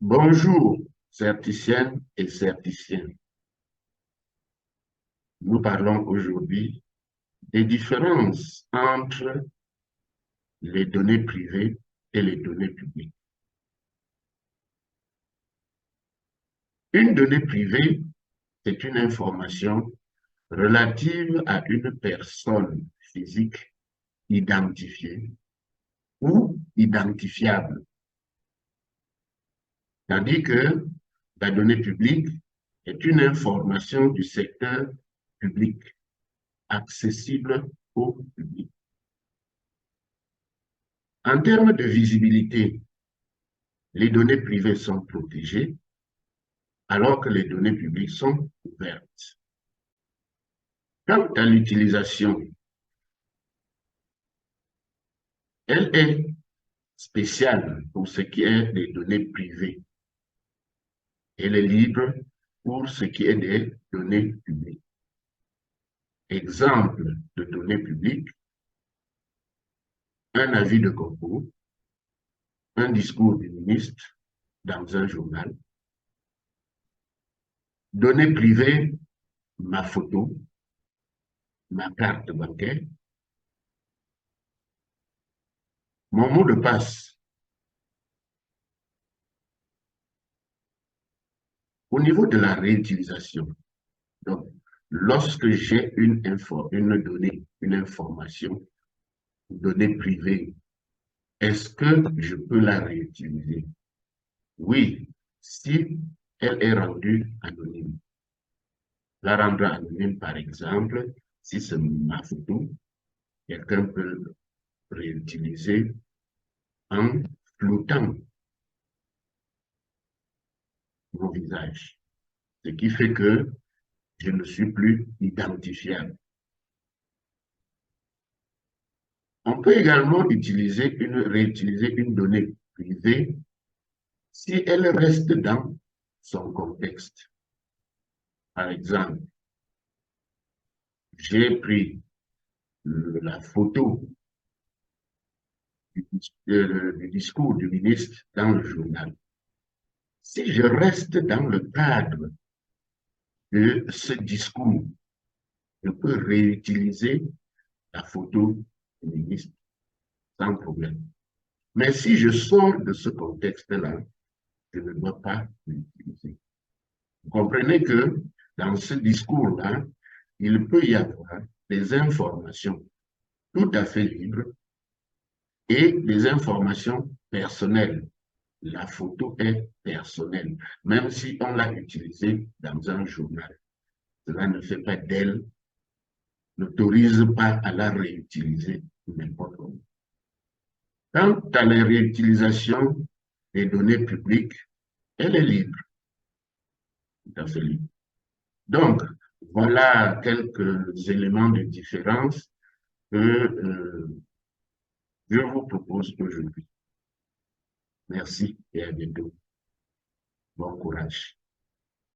Bonjour, certiciennes et certiciens. Nous parlons aujourd'hui des différences entre les données privées et les données publiques. Une donnée privée, c'est une information relative à une personne physique identifiée ou identifiable. Tandis que la donnée publique est une information du secteur public, accessible au public. En termes de visibilité, les données privées sont protégées alors que les données publiques sont ouvertes. Quant à l'utilisation, elle est spéciale pour ce qui est des données privées. Elle est libre pour ce qui est des données publiques. Exemple de données publiques, un avis de concours, un discours du ministre dans un journal. Données privées, ma photo, ma carte bancaire, mon mot de passe. Au niveau de la réutilisation, donc, lorsque j'ai une donnée, une information, une donnée privée, est-ce que je peux la réutiliser? Oui, si elle est rendue anonyme. La rendre anonyme, par exemple, si c'est ma photo, quelqu'un peut réutiliser en floutant mon visage, ce qui fait que je ne suis plus identifiable. On peut également réutiliser une donnée privée si elle reste dans son contexte. Par exemple, j'ai pris la photo du discours du ministre dans le journal. Si je reste dans le cadre de ce discours, je peux réutiliser la photo du ministre sans problème. Mais si je sors de ce contexte-là, je ne dois pas l'utiliser. Vous comprenez que dans ce discours-là, il peut y avoir des informations tout à fait libres et des informations personnelles. La photo est personnelle, même si on l'a utilisée dans un journal. Cela ne fait pas d'elle, n'autorise pas à la réutiliser n'importe où. Quant à la réutilisation des données publiques, elle est libre, tout à fait libre. Donc, voilà quelques éléments de différence que je vous propose aujourd'hui. Merci et à bientôt. Bon courage.